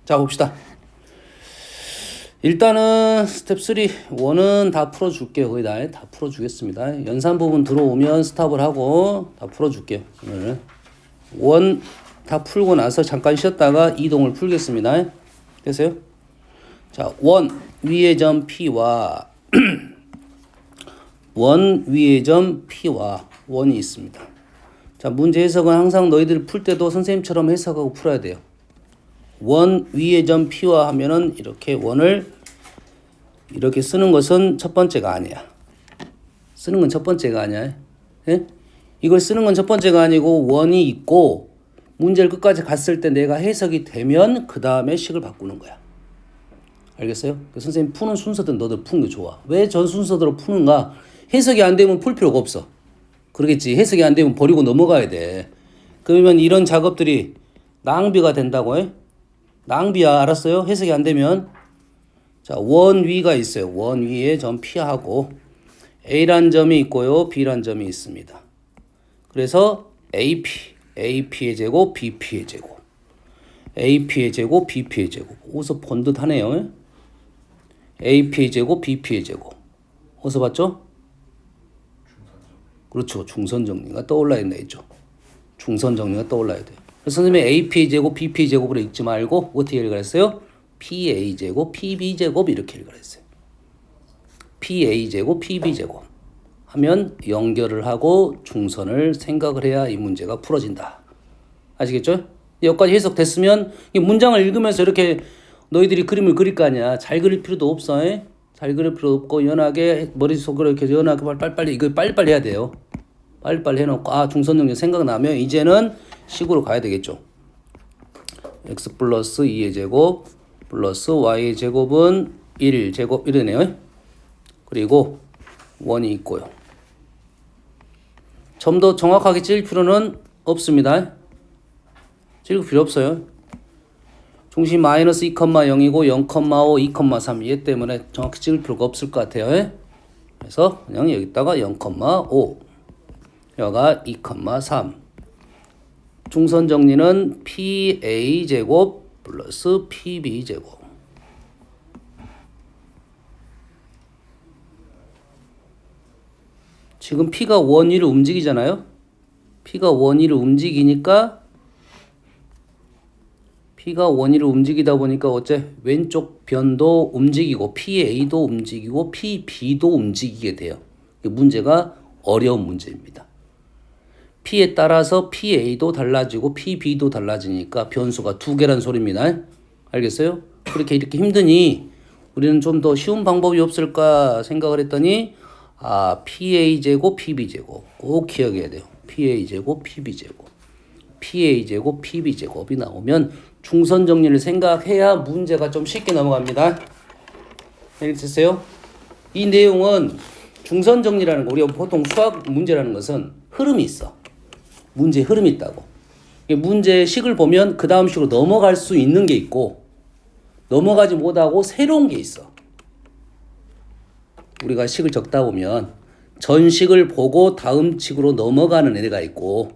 자, 봅시다. 일단은 스텝 3, 1은 다 풀어줄게요. 거의 다 풀어주겠습니다. 연산 부분 들어오면 스탑을 하고 다 풀어줄게요. 오늘 1 다 풀고 나서 잠깐 쉬었다가 이동을 풀겠습니다. 됐어요? 자, 1 위의 점 P와 1 위의 점 P와 1이 있습니다. 자, 문제 해석은 항상 너희들 풀 때도 선생님처럼 해석하고 풀어야 돼요. 1 위의 점 P와 하면은 이렇게 1을 이렇게 쓰는 것은 첫 번째가 아니야. 쓰는 건 첫 번째가 아니야. 예? 이걸 쓰는 건 첫 번째가 아니고 1이 있고 문제를 끝까지 갔을 때 내가 해석이 되면 그 다음에 식을 바꾸는 거야. 알겠어요? 선생님 푸는 순서든 너들 푸는 게 좋아. 왜 전 순서대로 푸는가? 해석이 안 되면 풀 필요가 없어. 그러겠지. 해석이 안 되면 버리고 넘어가야 돼. 그러면 이런 작업들이 낭비가 된다고 해? 낭비야. 알았어요? 해석이 안 되면. 자, 원 위가 있어요. 원 위에 점 P하고 A란 점이 있고요. B란 점이 있습니다. 그래서 AP의 제곱, BP의 제곱. AP의 제곱, BP의 제곱. 어디서 본 듯 하네요. AP의 제곱, BP의 제곱. 어디서 봤죠? 그렇죠. 중선 정리가 떠올라야 된다. 중선 정리가 떠올라야 돼요. 그래서 선생님이 AP의 제곱, BP의 제곱으로 읽지 말고 어떻게 읽으랬어요? PA 제곱, PB 제곱 이렇게 읽으랬어요. PA 제곱, PB 제곱 하면 연결을 하고 중선을 생각을 해야 이 문제가 풀어진다. 아시겠죠? 여기까지 해석됐으면 이 문장을 읽으면서 이렇게 너희들이 그림을 그릴 거 아니야. 잘 그릴 필요도 없어. 잘 그릴 필요 없고 연하게 머릿속으로 이렇게 연하게 빨리빨리 이거 빨리빨리 해야 돼요. 빨리빨리 해놓고 중선 정리 생각나면 이제는 식으로 가야 되겠죠. x 플러스 2의 제곱 플러스 y의 제곱은 1제곱 이러네요. 그리고 1이 있고요. 좀 더 정확하게 찔 필요는 없습니다. 찔 필요 없어요. 중심 마이너스 2,0이고 0,5, 2,3 얘 때문에 정확히 찍을 필요가 없을 것 같아요. 그래서 그냥 여기다가 0,5 여기가 2,3 중선 정리는 PA 제곱 플러스 PB 제곱 지금 P가 원위를 움직이잖아요. P가 원위를 움직이니까 P가 원위를 움직이다 보니까 어째 왼쪽 변도 움직이고 PA도 움직이고 PB도 움직이게 돼요. 이 문제가 어려운 문제입니다. P에 따라서 PA도 달라지고 PB도 달라지니까 변수가 두 개란 소리입니다. 알겠어요? 그렇게 이렇게 힘드니 우리는 좀 더 쉬운 방법이 없을까 생각을 했더니 PA제곱 PB제곱 꼭 기억해야 돼요. PA제곱 PB제곱 PA제곱 PB제곱이 나오면 중선 정리를 생각해야 문제가 좀 쉽게 넘어갑니다. 알겠어요? 이 내용은 중선 정리라는 거 우리가 보통 수학 문제라는 것은 흐름이 있어. 문제에 흐름이 있다고. 문제의 식을 보면 그 다음 식으로 넘어갈 수 있는 게 있고 넘어가지 못하고 새로운 게 있어. 우리가 식을 적다 보면 전 식을 보고 다음 식으로 넘어가는 애가 있고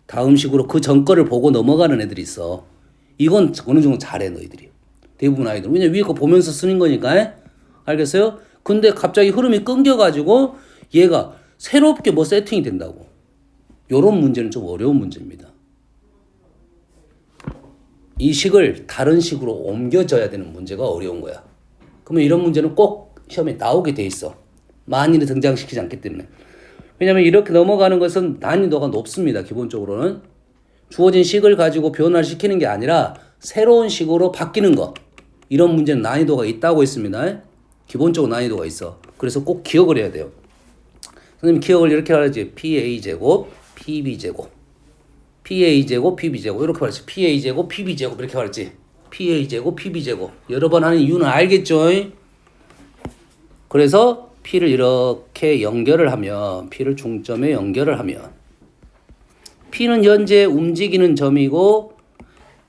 다음 식으로 그 전 거를 보고 넘어가는 애들이 있어. 이건 어느 정도 잘해 너희들이. 대부분 아이들. 왜냐면 위에 거 보면서 쓰는 거니까. 알겠어요? 근데 갑자기 흐름이 끊겨가지고 얘가 새롭게 뭐 세팅이 된다고. 요런 문제는 좀 어려운 문제입니다. 이 식을 다른 식으로 옮겨져야 되는 문제가 어려운 거야. 그러면 이런 문제는 꼭 시험에 나오게 돼 있어. 만일에 등장시키지 않기 때문에. 왜냐면 이렇게 넘어가는 것은 난이도가 높습니다. 기본적으로는. 주어진 식을 가지고 변화를 시키는 게 아니라 새로운 식으로 바뀌는 거. 이런 문제는 난이도가 있다고 했습니다. 기본적으로 난이도가 있어. 그래서 꼭 기억을 해야 돼요. 선생님 기억을 이렇게 하지. PA제곱 PB제곱 PA제곱 PB제곱 이렇게 말했지. PA제곱 PB제곱 이렇게 말했지. PA제곱 PB제곱 여러 번 하는 이유는 알겠죠? 그래서 P를 이렇게 연결을 하면 P를 중점에 연결을 하면 P는 현재 움직이는 점이고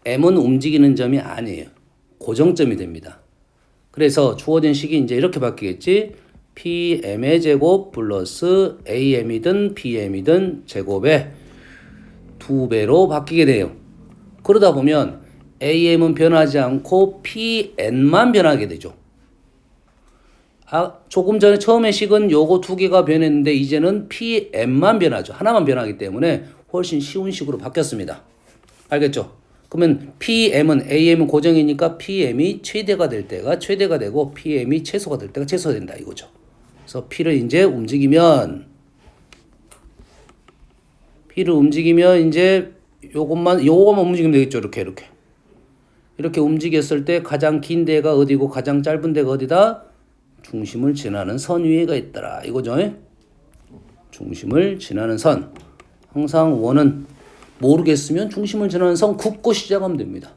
M은 움직이는 점이 아니에요. 고정점이 됩니다. 그래서 주어진 식이 이제 이렇게 바뀌겠지. PM의 제곱 플러스 AM이든 BM이든 제곱의 2배로 바뀌게 돼요. 그러다 보면 AM은 변하지 않고 PN만 변하게 되죠. 조금 전에 처음에 식은 요거 두 개가 변했는데 이제는 PM만 변하죠. 하나만 변하기 때문에 훨씬 쉬운 식으로 바뀌었습니다. 알겠죠? 그러면 PM은 AM은 고정이니까 PM이 최대가 될 때가 최대가 되고 PM이 최소가 될 때가 최소가 된다 이거죠. 그래서 P를 이제 움직이면 이제 요것만 움직이면 되겠죠. 이렇게 움직였을 때 가장 긴 데가 어디고 가장 짧은 데가 어디다? 중심을 지나는 선 위에가 있더라 이거죠. 중심을 지나는 선. 항상 원은 모르겠으면 중심을 지나는 선 긋고 시작하면 됩니다.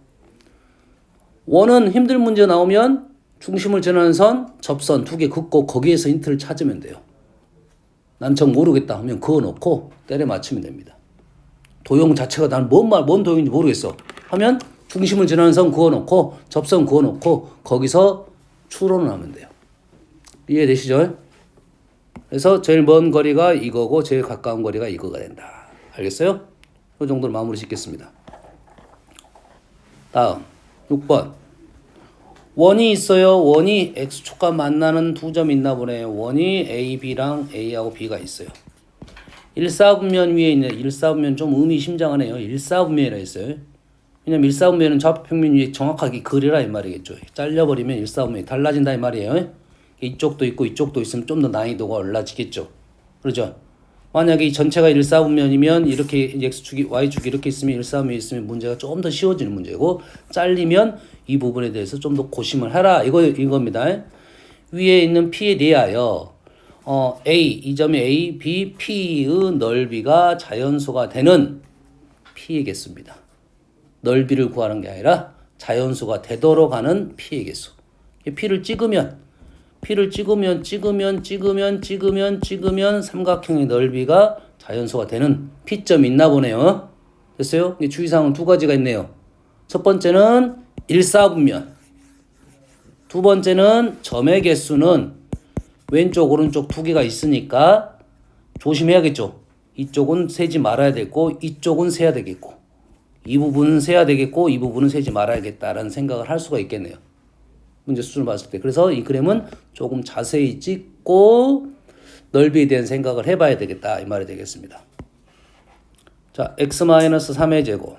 원은 힘들 문제 나오면 중심을 지나는 선, 접선 두 개 긋고 거기에서 힌트를 찾으면 돼요. 난 정 모르겠다 하면 그어 놓고 때려 맞추면 됩니다. 도형 자체가 난 뭔 도형인지 모르겠어 하면 중심을 지나는 선 그어 놓고 접선 그어 놓고 거기서 추론을 하면 돼요. 이해되시죠? 그래서 제일 먼 거리가 이거고 제일 가까운 거리가 이거가 된다. 알겠어요? 이 정도로 마무리 짓겠습니다. 다음 6번. 원이 있어요. 원이 X축과 만나는 두 점이 있나 보네요. 원이 A, B랑 A하고 B가 있어요. 일사분면 위에 있는 일사분면 좀 의미심장하네요. 일사분면이라 했어요. 왜냐면 일사분면은 좌표평면 위에 정확하게 그리라 이 말이겠죠. 잘려버리면 일사분면이 달라진다 이 말이에요. 이쪽도 있고 이쪽도 있으면 좀 더 난이도가 올라지겠죠. 그렇죠? 만약에 이 전체가 일사분면이면 이렇게 X축이 Y축이 이렇게 있으면 일사분면이 있으면 문제가 좀 더 쉬워지는 문제고 잘리면 이 부분에 대해서 좀 더 고심을 하라 이겁니다. 위에 있는 P에 대하여 A 이 점이 A, B, P의 넓이가 자연수가 되는 P이겠습니다. 넓이를 구하는 게 아니라 자연수가 되도록 하는 P의 개수. P를 찍으면 삼각형의 넓이가 자연수가 되는 P점이 있나 보네요. 됐어요? 주의사항은 두 가지가 있네요. 첫 번째는 일사분면. 두 번째는 점의 개수는 왼쪽 오른쪽 두 개가 있으니까 조심해야겠죠. 이쪽은 세지 말아야 되고 이쪽은 세야 되겠고 이 부분은 세야 되겠고 이 부분은 세지 말아야겠다라는 생각을 할 수가 있겠네요. 문제 수준을 봤을 때. 그래서 이 그림은 조금 자세히 찍고 넓이에 대한 생각을 해봐야 되겠다 이 말이 되겠습니다. 자, x-3의 제곱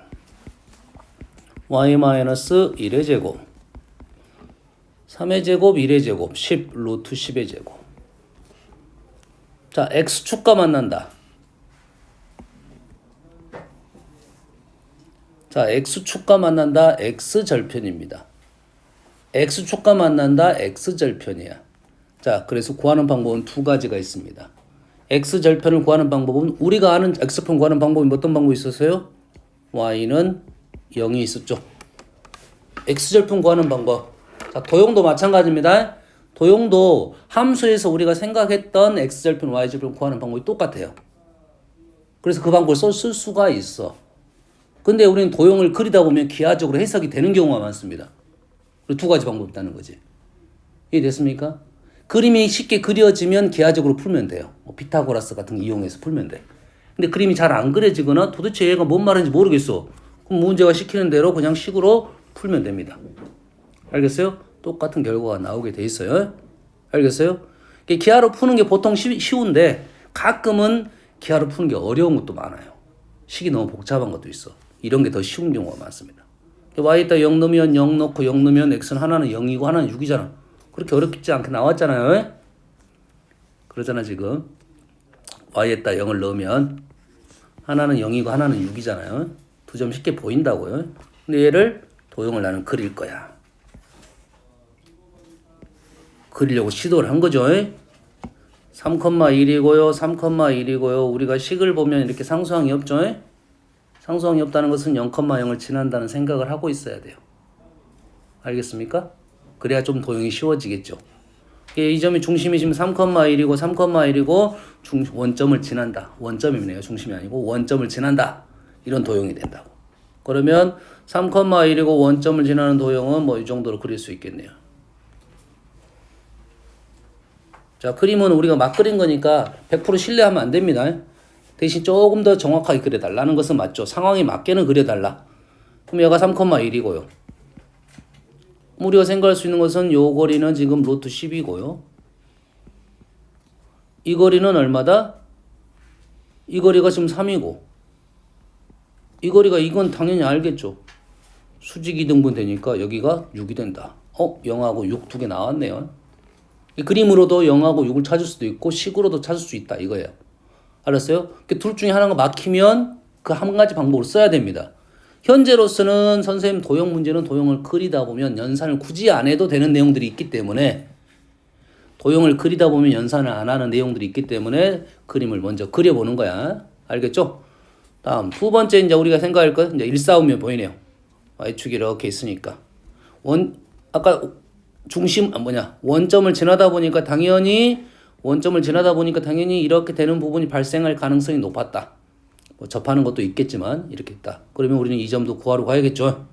y-1의 제곱 3의 제곱 1의 제곱 10 루트 10의 제곱. 자, x축과 만난다. 자, x축과 만난다. x절편입니다. x축과 만난다. x절편이야. 자, 그래서 구하는 방법은 두 가지가 있습니다. x절편을 구하는 방법은 우리가 아는 x편 구하는 방법이 어떤 방법이 있었어요? y는 0이 있었죠. x절편 구하는 방법. 자, 도형도 마찬가지입니다. 도형도 함수에서 우리가 생각했던 x절편, y절편 구하는 방법이 똑같아요. 그래서 그 방법을 쓸 수가 있어. 근데 우리는 도형을 그리다 보면 기하적으로 해석이 되는 경우가 많습니다. 그리고 두 가지 방법이 있다는 거지. 이해됐습니까? 그림이 쉽게 그려지면 기하적으로 풀면 돼요. 피타고라스 같은 거 이용해서 풀면 돼. 근데 그림이 잘 안 그려지거나 도대체 얘가 뭔 말인지 모르겠어. 그럼 문제가 시키는 대로 그냥 식으로 풀면 됩니다. 알겠어요? 똑같은 결과가 나오게 돼 있어요. 알겠어요? 기하로 푸는 게 보통 쉬운데 가끔은 기하로 푸는 게 어려운 것도 많아요. 식이 너무 복잡한 것도 있어. 이런 게 더 쉬운 경우가 많습니다. y에다 0 넣으면 0 넣고 0 넣으면 x는 하나는 0이고 하나는 6이잖아. 그렇게 어렵지 않게 나왔잖아요. 그러잖아 지금. y에다 0을 넣으면 하나는 0이고 하나는 6이잖아요. 두 점 쉽게 보인다고요. 근데 얘를 도형을 나는 그릴 거야. 그리려고 시도를 한 거죠. 3,1이고요. 3,1이고요. 우리가 식을 보면 이렇게 상수항이 없죠. 상수항이 없다는 것은 0,0을 지난다는 생각을 하고 있어야 돼요. 알겠습니까? 그래야 좀 도형이 쉬워지겠죠. 이 점이 중심이시면 3,1이고 3,1이고 원점을 지난다. 원점이네요. 중심이 아니고 원점을 지난다. 이런 도형이 된다고. 그러면 3,1이고 원점을 지나는 도형은 뭐 이 정도로 그릴 수 있겠네요. 자, 그림은 우리가 막 그린 거니까 100% 신뢰하면 안 됩니다. 대신 조금 더 정확하게 그려달라는 것은 맞죠. 상황에 맞게는 그려달라. 그럼 얘가 3,1이고요. 우리가 생각할 수 있는 것은 요 거리는 지금 루트 10이고요. 이 거리는 얼마다? 이 거리가 지금 3이고 이 거리가 이건 당연히 알겠죠. 수직 이등분 되니까 여기가 6이 된다. 0하고 6 두 개 나왔네요. 이 그림으로도 0하고 6을 찾을 수도 있고 식으로도 찾을 수 있다 이거예요. 알았어요? 둘 중에 하나가 막히면 그 한 가지 방법을 써야 됩니다. 현재로서는 선생님 도형 문제는 도형을 그리다 보면 연산을 굳이 안 해도 되는 내용들이 있기 때문에 도형을 그리다 보면 연산을 안 하는 내용들이 있기 때문에 그림을 먼저 그려보는 거야. 알겠죠? 다음 두 번째 이제 우리가 생각할 것 이제 일사분면 보이네요. y축이 이렇게 있으니까 아까 중심 원점을 지나다 보니까 당연히 이렇게 되는 부분이 발생할 가능성이 높았다. 접하는 것도 있겠지만 이렇게 있다. 그러면 우리는 이 점도 구하러 가야겠죠.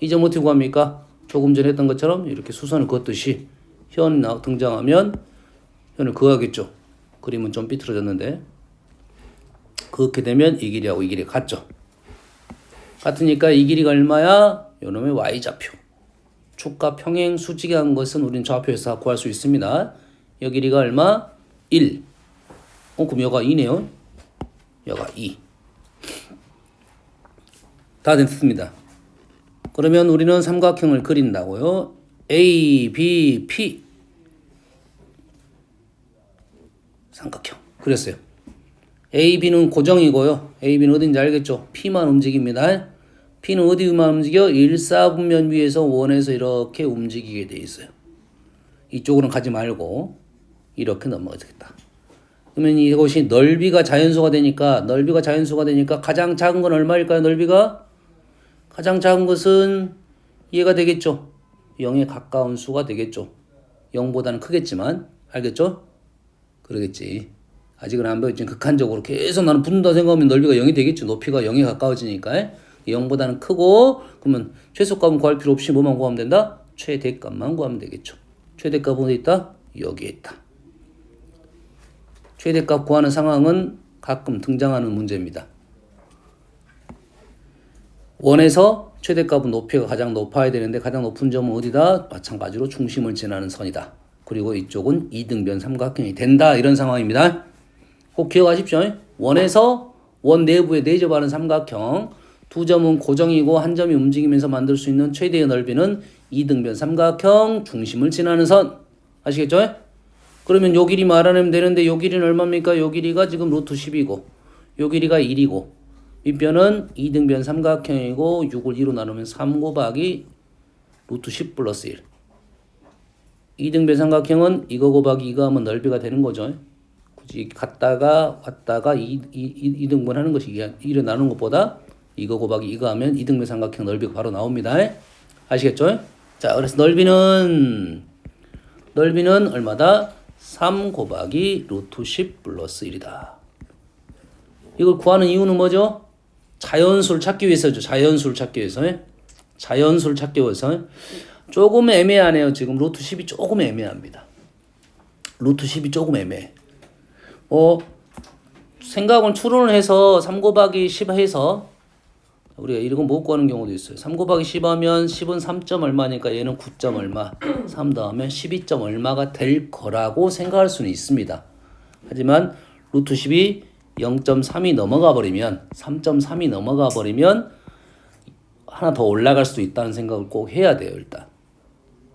이 점 어떻게 구합니까? 조금 전에 했던 것처럼 이렇게 수선을 그었듯이 현 등장하면 현을 그어야겠죠. 그림은 좀 삐뚤어졌는데 그렇게 되면 이 길이하고 이 길이 같죠. 같으니까 이 길이가 얼마야? 요놈의 y좌표. 축과 평행 수직한 것은 우리는 좌표에서 구할 수 있습니다. 여 길이가 얼마? 1. 그럼 여가 2네요. 여가 2. 다 됐습니다. 그러면 우리는 삼각형을 그린다고요. A, B, P. 삼각형. 그랬어요. A, B는 고정이고요. A, B는 어딘지 알겠죠? P만 움직입니다. P는 어디만 움직여? 일사분면 위에서 원에서 이렇게 움직이게 돼 있어요. 이쪽으로는 가지 말고 이렇게 넘어가겠다. 그러면 이것이 넓이가 자연수가 되니까 가장 작은 건 얼마일까요? 넓이가? 가장 작은 것은 이해가 되겠죠? 0에 가까운 수가 되겠죠. 0보다는 크겠지만 알겠죠? 그러겠지. 아직은 안 배웠지만 극한적으로 계속 나는 붙는다 생각하면 넓이가 0이 되겠죠. 높이가 0에 가까워지니까 0보다는 크고 그러면 최소값은 구할 필요 없이 뭐만 구하면 된다? 최대값만 구하면 되겠죠. 최대값은 어디 있다? 여기에 있다. 최대값 구하는 상황은 가끔 등장하는 문제입니다. 원에서 최대값은 높이가 가장 높아야 되는데 가장 높은 점은 어디다? 마찬가지로 중심을 지나는 선이다. 그리고 이쪽은 이등변 삼각형이 된다. 이런 상황입니다. 꼭 기억하십시오. 원에서 원 내부에 내접하는 삼각형 두 점은 고정이고 한 점이 움직이면서 만들 수 있는 최대의 넓이는 이등변 삼각형 중심을 지나는 선. 아시겠죠? 그러면 요 길이 말하면 되는데 요 길이는 얼마입니까? 요 길이가 지금 루트 10이고 요 길이가 1이고 윗변은 이등변 삼각형이고 6을 2로 나누면 3 곱하기 루트 10 플러스 1. 이등변 삼각형은 이거 곱하기 이거 하면 넓이가 되는 거죠. 굳이 갔다가 왔다가 이등분 하는 것이 1을 나누는 것보다 이거 곱하기 이거 하면 이등변 삼각형 넓이가 바로 나옵니다. 아시겠죠? 자, 그래서 넓이는 얼마다? 3 곱하기 루트 10 플러스 1이다. 이걸 구하는 이유는 뭐죠? 자연수를 찾기 위해서죠. 자연수를 찾기 위해서. 조금 애매하네요. 지금 루트 10이 조금 애매합니다. 루트 10이 조금 애매해. 생각은 추론을 해서 3 곱하기 10 해서 우리가 이런 거 못 구하는 경우도 있어요. 3 곱하기 10 하면 10은 3점 얼마니까 얘는 9점 얼마. 3 더하면 12점 얼마가 될 거라고 생각할 수는 있습니다. 하지만 루트 10이 0.3이 넘어가 버리면 3.3이 넘어가 버리면 하나 더 올라갈 수도 있다는 생각을 꼭 해야 돼요. 일단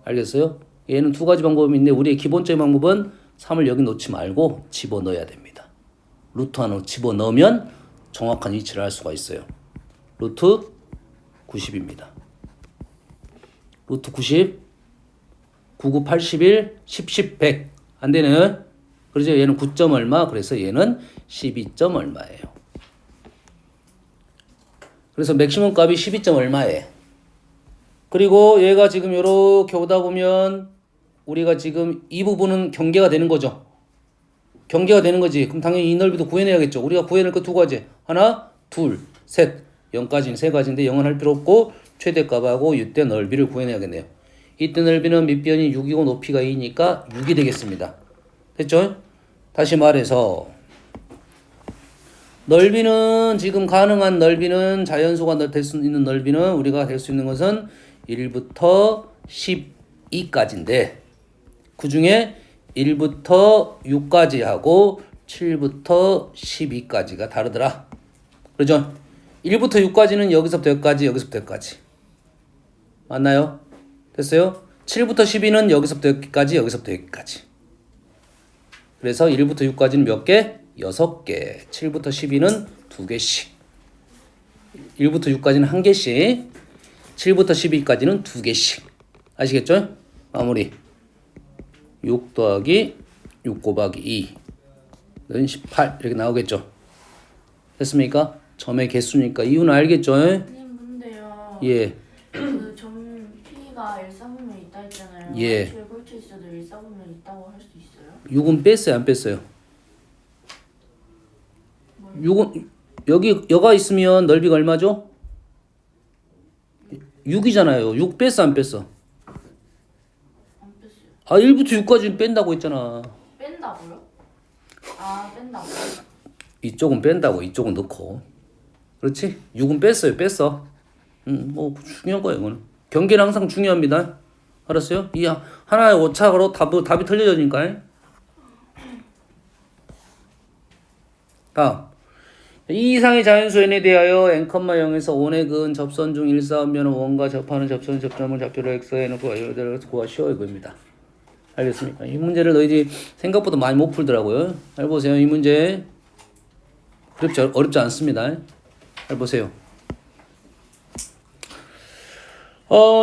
알겠어요? 얘는 두 가지 방법이 있는데 우리의 기본적인 방법은 3을 여기 놓지 말고 집어넣어야 됩니다. 루트 하나 집어넣으면 정확한 위치를 알 수가 있어요. 루트 90입니다. 루트 90 99, 81, 10, 100 안 되네. 그래서 얘는 9점 얼마, 그래서 얘는 12점 얼마예요. 그래서 맥시멈 값이 12점 얼마에. 그리고 얘가 지금 이렇게 오다 보면 우리가 지금 이 부분은 경계가 되는 거죠. 경계가 되는 거지. 그럼 당연히 이 넓이도 구해내야겠죠. 우리가 구해낼 거 두 가지. 하나, 둘, 셋. 0까지는 세 가지인데 0은 할 필요 없고 최대값하고 이때 넓이를 구해내야겠네요. 이때 넓이는 밑변이 6이고 높이가 2니까 6이 되겠습니다. 됐죠? 다시 말해서 넓이는 지금 가능한 넓이는 자연수가 될 수 있는 넓이는 우리가 될 수 있는 것은 1부터 12까지인데 그 중에 1부터 6까지 하고 7부터 12까지가 다르더라. 그렇죠? 1부터 6까지는 여기서부터 여기까지, 여기서부터 여기까지. 맞나요? 됐어요? 7부터 12는 여기서부터 여기까지, 여기서부터 여기까지. 그래서 1부터 6까지는 몇 개? 6개. 7부터 12는 2개씩. 1부터 6까지는 1개씩. 7부터 12까지는 2개씩. 아시겠죠? 마무리. 6 더하기 6 곱하기 2는 18 이렇게 나오겠죠. 됐습니까? 점의 개수니까 이유는 알겠죠? 선생님 근데요. 예. 그 점 P가 일사분면 있다 했잖아요. 예. 줄 걸쳐 있어도 일사분면 있다고 할 수 있어요? 6은 뺐어요, 안 뺐어요? 6은 여기 여가 있으면 넓이가 얼마죠? 6이잖아요. 6 뺐어, 안 뺐어? 안 뺐어요. 아, 1부터 6까지 뺀다고 했잖아. 뺀다고요? 아 뺀다고요? 이쪽은 뺀다고, 이쪽은 넣고. 그렇지? 6은 뺐어요, 뺐어. 뭐 중요한 거예요, 이거는. 경계는 항상 중요합니다. 알았어요? 이 하나의 오차로 답이 틀려지니까. 다음. 이 이상의 자연수 n에 대하여 n,0에서 5의 근 접선 중 일사분면은 원과 접하는 접선 접점을 좌표로 x에 놓고 이대로 구하시오 이거입니다. 알겠습니까? 이 문제를 너희들이 생각보다 많이 못 풀더라고요. 잘 보세요. 이 문제 어렵지 않습니다. 잘 보세요.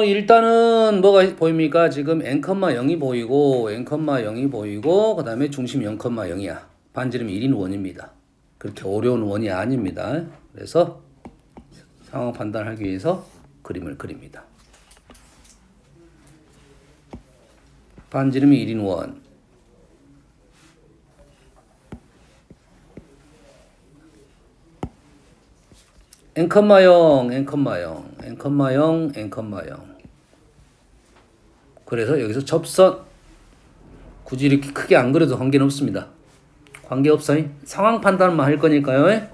일단은 뭐가 보입니까? 지금 n,0이 보이고 n,0이 보이고 그 다음에 중심 0,0이야. 반지름이 1인 원입니다. 그렇게 어려운 원이 아닙니다. 그래서 상황 판단하기 위해서 그림을 그립니다. 반지름이 1인 원. n,0, n,0, n,0, n,0. 그래서 여기서 접선. 굳이 이렇게 크게 안 그려도 관계는 없습니다. 관계 없어요. 상황 판단만 할 거니까요.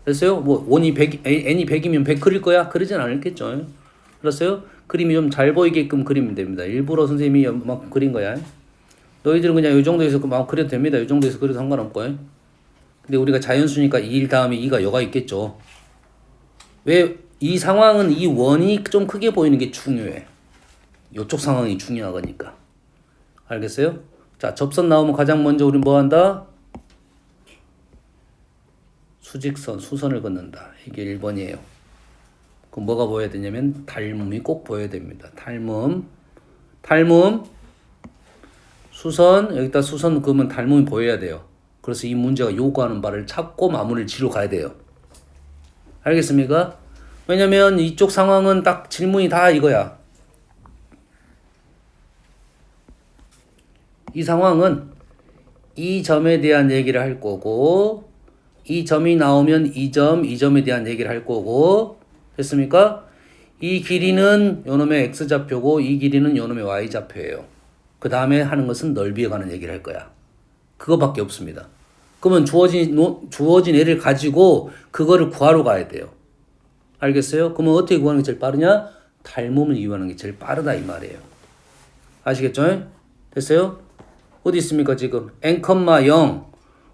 그랬어요? 뭐 원이 100, n이 100이면 100 그릴 거야? 그러진 않겠죠. 그랬어요? 그림이 좀 잘 보이게끔 그리면 됩니다. 일부러 선생님이 막 그린 거야. 너희들은 그냥 이 정도에서 막 그려도 됩니다. 이 정도에서 그려도 상관없고요. 근데 우리가 자연수니까 2일 다음에 2가 여가 있겠죠. 왜 이 상황은 이 원이 좀 크게 보이는 게 중요해. 이쪽 상황이 중요하니까. 알겠어요? 자, 접선 나오면 가장 먼저 우리 뭐 한다? 수직선, 수선을 긋는다. 이게 1번이에요. 그럼 뭐가 보여야 되냐면 닮음이 꼭 보여야 됩니다. 닮음, 수선, 여기다 수선 그으면 닮음이 보여야 돼요. 그래서 이 문제가 요구하는 바를 찾고 마무리를 지러 가야 돼요. 알겠습니까? 왜냐면 이쪽 상황은 딱 질문이 다 이거야. 이 상황은 이 점에 대한 얘기를 할 거고 이 점이 나오면 이 점에 대한 얘기를 할 거고 됐습니까? 이 길이는 요놈의 x좌표고 이 길이는 요놈의 y좌표예요. 그 다음에 하는 것은 넓이에 관한 얘기를 할 거야. 그거밖에 없습니다. 그러면 주어진 애를 가지고 그거를 구하러 가야 돼요. 알겠어요? 그러면 어떻게 구하는 게 제일 빠르냐? 닮음을 이용하는 게 제일 빠르다 이 말이에요. 아시겠죠? 됐어요? 어디 있습니까 지금? n,0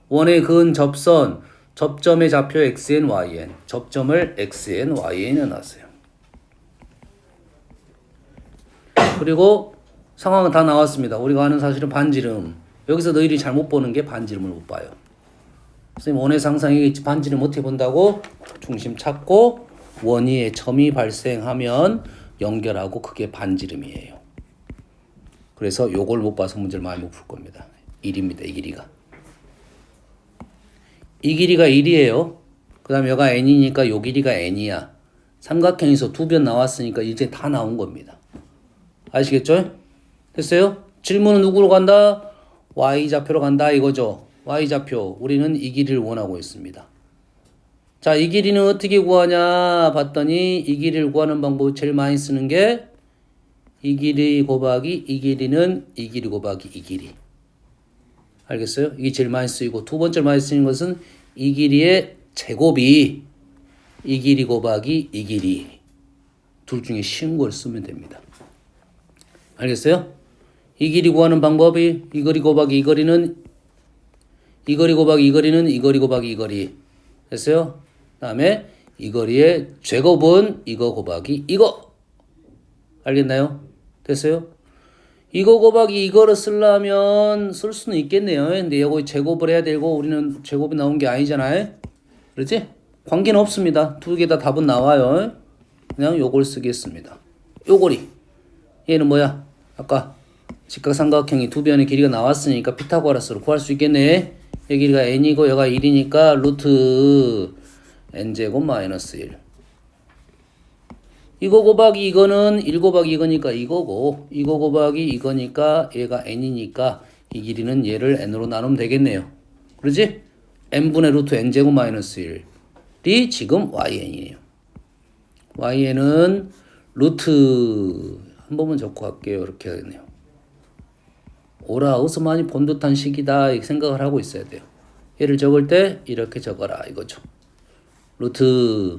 원의 근 접선 접점의 좌표 xn, yn 접점을 xn,yn에 놨어요. 그리고 상황은 다 나왔습니다. 우리가 아는 사실은 반지름. 여기서 너희들이 잘못 보는 게 반지름을 못 봐요. 선생님 원의 상상이 반지름 어떻게 본다고? 중심 찾고 원위에 점이 발생하면 연결하고 그게 반지름이에요. 그래서 요걸 못 봐서 문제를 많이 못 풀 겁니다. 1입니다. 이 길이가. 이 길이가 1이에요. 그 다음에 여기가 n이니까 요 길이가 n이야. 삼각형에서 두 변 나왔으니까 이제 다 나온 겁니다. 아시겠죠? 됐어요? 질문은 누구로 간다? y좌표로 간다 이거죠. y좌표. 우리는 이 길이를 원하고 있습니다. 자, 이 길이는 어떻게 구하냐 봤더니 이 길이를 구하는 방법 제일 많이 쓰는 게 이 길이 곱하기 이 길이는 이 길이 곱하기 이 길이. 알겠어요? 이게 제일 많이 쓰이고 두 번째 많이 쓰이는 것은 이 길이의 제곱이 이 길이 곱하기 이 길이 둘 중에 쉬운 걸 쓰면 됩니다. 알겠어요? 이 길이 구하는 방법이 이 거리 곱하기 이 거리는 이 거리 곱하기 이 거리는 이 거리 곱하기 이 거리 됐어요? 다음에 이 거리의 제곱은 이거 곱하기 이거 알겠나요? 됐어요? 이거 곱하기 이거를 쓰려면 쓸 수는 있겠네요. 근데 여기 제곱을 해야 되고 우리는 제곱이 나온 게 아니잖아요. 그렇지? 관계는 없습니다. 두 개 다 답은 나와요. 그냥 요걸 쓰겠습니다. 요거리. 얘는 뭐야? 아까 직각삼각형이 두 변의 길이가 나왔으니까 피타고라스로 구할 수 있겠네. 이 길이가 n이고 여가 1이니까 루트 n제곱 마이너스 1. 이거 곱하기 이거는 1 곱하기 이거니까 이거고 이거 곱하기 이거니까 얘가 n이니까 이 길이는 얘를 n으로 나누면 되겠네요. 그러지? n분의 루트 n제곱 마이너스 1이 지금yn이에요.yn은 루트 한 번만 적고 갈게요. 이렇게 하겠네요. 오라 어디서 많이 본 듯한 식이다 이렇게 생각을 하고 있어야 돼요. 얘를 적을 때 이렇게 적어라 이거죠. 루트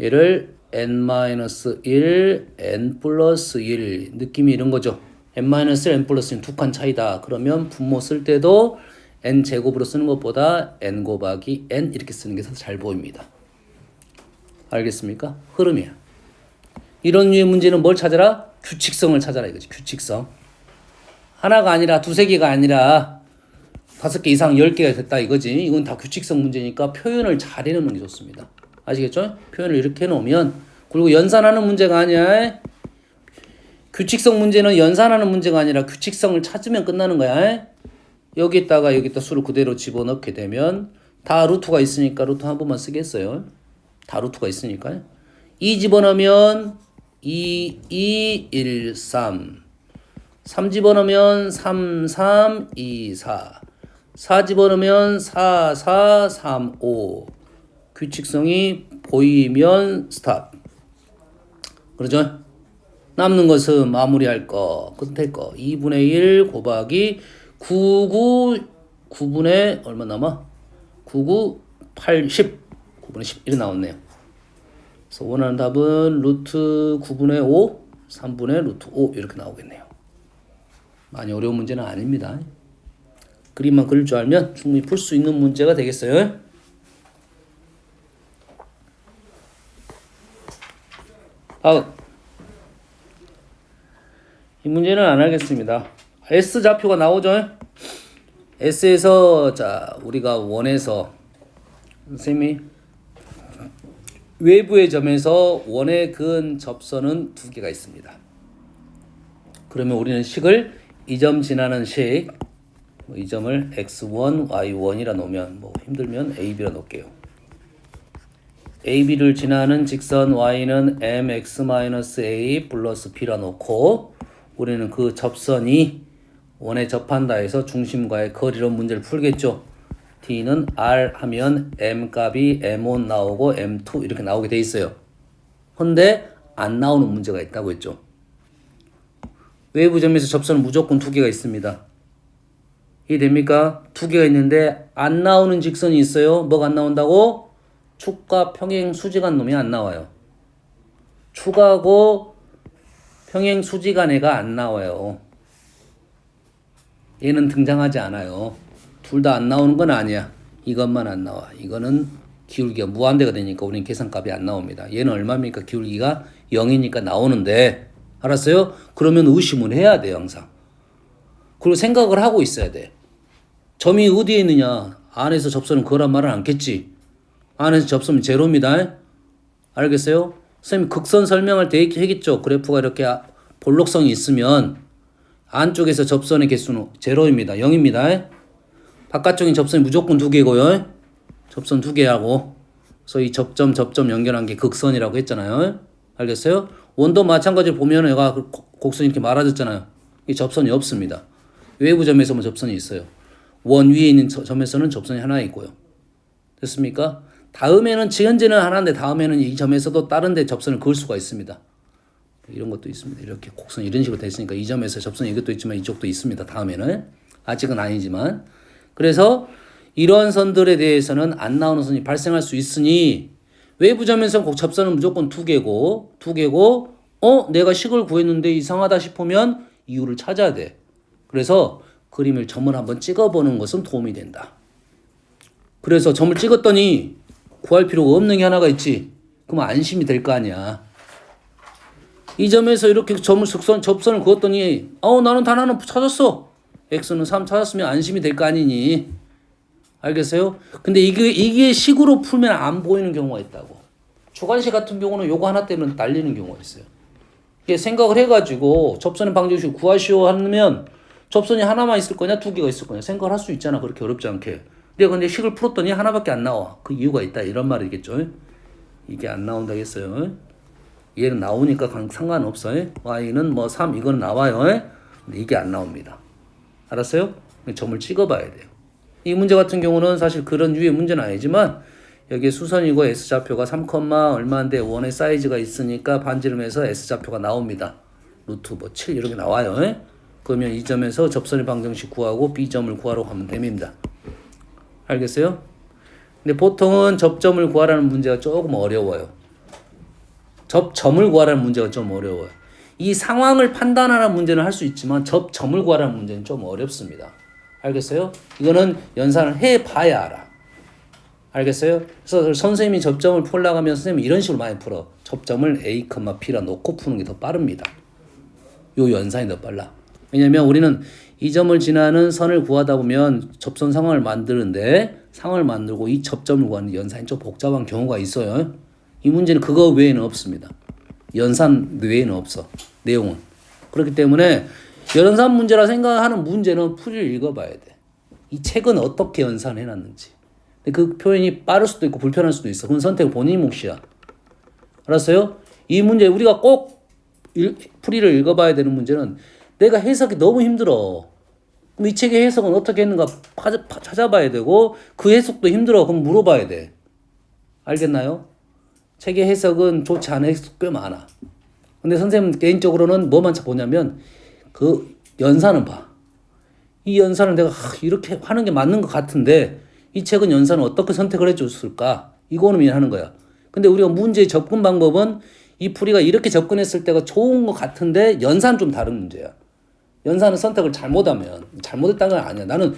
얘를 n-1, n 플러스 1 느낌이 이런 거죠. n-1, n 플러스 1 두 칸 차이다. 그러면 분모 쓸 때도 n 제곱으로 쓰는 것보다 n 곱하기 n 이렇게 쓰는 게 더 잘 보입니다. 알겠습니까? 흐름이야. 이런 류의 문제는 뭘 찾아라? 규칙성을 찾아라 이거지. 규칙성. 하나가 아니라 두세 개가 아니라 5개 이상 10개가 됐다 이거지. 이건 다 규칙성 문제니까 표현을 잘 해놓는 게 좋습니다. 아시겠죠? 표현을 이렇게 해놓으면 그리고 연산하는 문제가 아니야. 규칙성 문제는 연산하는 문제가 아니라 규칙성을 찾으면 끝나는 거야. 여기다가 여기다 수를 그대로 집어넣게 되면 다 루트가 있으니까 루트 한 번만 쓰겠어요. 다 루트가 있으니까요. 2 집어넣으면 2, 2, 1, 3. 3 집어넣으면 3, 3, 2, 4. 4 집어넣으면 4, 4, 3, 5. 규칙성이 보이면 스탑. 그러죠? 남는 것은 마무리할 거, 끝에 거. 2분의 1 곱하기 9분의 얼마 남아? 9, 8, 10. 9분의 10 이렇게 나왔네요. 그래서 원하는 답은 루트 9분의 5, 3분의 루트 5 이렇게 나오겠네요. 많이 어려운 문제는 아닙니다. 그림만 그릴 줄 알면 충분히 풀 수 있는 문제가 되겠어요. 다음. 이 문제는 안 하겠습니다. S 좌표가 나오죠? S에서 자 우리가 원에서 선생님이 외부의 점에서 원에 그은 접선은 두 개가 있습니다. 그러면 우리는 식을 이 점 지나는 식, 이 점을 x1, y1이라 놓으면 뭐 힘들면 ab라 놓을게요. ab를 지나는 직선 y는 mx-a 플러스 b라 놓고 우리는 그 접선이 원에 접한다 해서 중심과의 거리로 문제를 풀겠죠. D는 R 하면 M 값이 M1 나오고 M2 이렇게 나오게 돼 있어요. 근데 안 나오는 문제가 있다고 했죠. 외부 점에서 접선은 무조건 두 개가 있습니다. 이해됩니까? 두 개가 있는데 안 나오는 직선이 있어요. 뭐가 안 나온다고? 축과 평행 수직한 놈이 안 나와요. 축하고 평행 수직한 애가 안 나와요. 얘는 등장하지 않아요. 둘 다 안 나오는 건 아니야. 이것만 안 나와. 이거는 기울기가 무한대가 되니까 우리는 계산값이 안 나옵니다. 얘는 얼마입니까? 기울기가 0이니까 나오는데 알았어요? 그러면 의심을 해야 돼요. 항상. 그리고 생각을 하고 있어야 돼. 점이 어디에 있느냐? 안에서 접선은 그거란 말은 않겠지. 안에서 접선은 제로입니다. 알겠어요? 선생님 극선 설명할 때 얘기했죠. 그래프가 이렇게 볼록성이 있으면 안쪽에서 접선의 개수는 제로입니다. 0입니다. 바깥쪽인 접선이 무조건 두 개고요. 접선 두 개하고. 그래서 이 접점 연결한 게 극선이라고 했잖아요. 알겠어요? 원도 마찬가지로 보면 얘가 곡선이 이렇게 말아졌잖아요. 이 접선이 없습니다. 외부 점에서만 접선이 있어요. 원 위에 있는 점에서는 접선이 하나 있고요. 됐습니까? 다음에는 현재는 하나인데 다음에는 이 점에서도 다른 데 접선을 그을 수가 있습니다. 이런 것도 있습니다. 이렇게 곡선이 이런 식으로 됐으니까 이 점에서 접선이 이것도 있지만 이쪽도 있습니다. 다음에는. 아직은 아니지만. 그래서 이러한 선들에 대해서는 안 나오는 선이 발생할 수 있으니 외부 점에서 꼭 접선은 무조건 두 개고 내가 식을 구했는데 이상하다 싶으면 이유를 찾아야 돼. 그래서 그림을 점을 한번 찍어보는 것은 도움이 된다. 그래서 점을 찍었더니 구할 필요가 없는 게 하나가 있지. 그러면 안심이 될 거 아니야. 이 점에서 이렇게 접선을 그었더니 나는 단 하나 찾았어. x는 3 찾았으면 안심이 될 거 아니니. 알겠어요? 근데 이게 식으로 풀면 안 보이는 경우가 있다고. 주관식 같은 경우는 요거 하나 때문에 날리는 경우가 있어요. 이게 생각을 해가지고 접선의 방정식 구하시오 하면 접선이 하나만 있을 거냐 두 개가 있을 거냐 생각을 할 수 있잖아. 그렇게 어렵지 않게. 내가 근데 식을 풀었더니 하나밖에 안 나와. 그 이유가 있다. 이런 말이겠죠. 이게 안 나온다겠어요. 얘는 나오니까 상관없어. y는 뭐 3 이거는 나와요. 근데 이게 안 나옵니다. 알았어요? 점을 찍어봐야 돼요. 이 문제 같은 경우는 사실 그런 유의 문제는 아니지만 여기에 수선이고 S좌표가 3, 얼마인데 원의 사이즈가 있으니까 반지름에서 S좌표가 나옵니다. 루트 뭐 7 이렇게 나와요. 그러면 이 점에서 접선의 방정식 구하고 B점을 구하러 가면 됩니다. 알겠어요? 근데 보통은 접점을 구하라는 문제가 조금 어려워요. 접점을 구하라는 문제가 좀 어려워요. 이 상황을 판단하는 문제는 할 수 있지만 접점을 구하라는 문제는 좀 어렵습니다. 알겠어요? 이거는 연산을 해봐야 알아. 알겠어요? 그래서 선생님이 접점을 풀려고 하면 선생님이 이런 식으로 많이 풀어. 접점을 A, P라 놓고 푸는 게 더 빠릅니다. 요 연산이 더 빨라. 왜냐면 우리는 이 점을 지나는 선을 구하다 보면 접선 상황을 만드는데 상황을 만들고 이 접점을 구하는 연산이 좀 복잡한 경우가 있어요. 이 문제는 그거 외에는 없습니다. 연산 외에는 없어. 내용은. 그렇기 때문에 연산 문제라 생각하는 문제는 풀이를 읽어봐야 돼. 이 책은 어떻게 연산해놨는지. 그 표현이 빠를 수도 있고 불편할 수도 있어. 그건 선택 본인 몫이야. 알았어요? 이 문제 우리가 꼭 풀이를 읽어봐야 되는 문제는 내가 해석이 너무 힘들어. 그럼 이 책의 해석은 어떻게 했는가 찾아봐야 되고 그 해석도 힘들어. 그럼 물어봐야 돼. 알겠나요? 책의 해석은 좋지 않은 해석 꽤 많아. 근데 선생님 개인적으로는 뭐만 보냐면 그 연산은 봐. 이 연산을 내가 이렇게 하는 게 맞는 것 같은데 이 책은 연산을 어떻게 선택을 해줬을까? 이거는 하는 거야. 근데 우리가 문제의 접근 방법은 이 풀이가 이렇게 접근했을 때가 좋은 것 같은데 연산은 좀 다른 문제야. 연산은 선택을 잘못했다는 건 아니야. 나는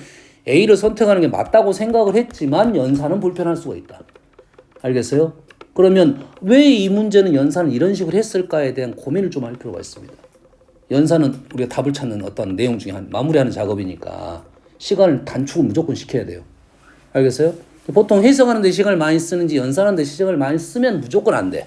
A를 선택하는 게 맞다고 생각을 했지만 연산은 불편할 수가 있다. 알겠어요? 그러면 왜 이 문제는 연산을 이런 식으로 했을까에 대한 고민을 좀 할 필요가 있습니다. 연산은 우리가 답을 찾는 어떤 내용 중에 마무리하는 작업이니까 시간을 단축을 무조건 시켜야 돼요. 알겠어요? 보통 해석하는 데 시간을 많이 쓰는지 연산하는 데 시간을 많이 쓰면 무조건 안 돼.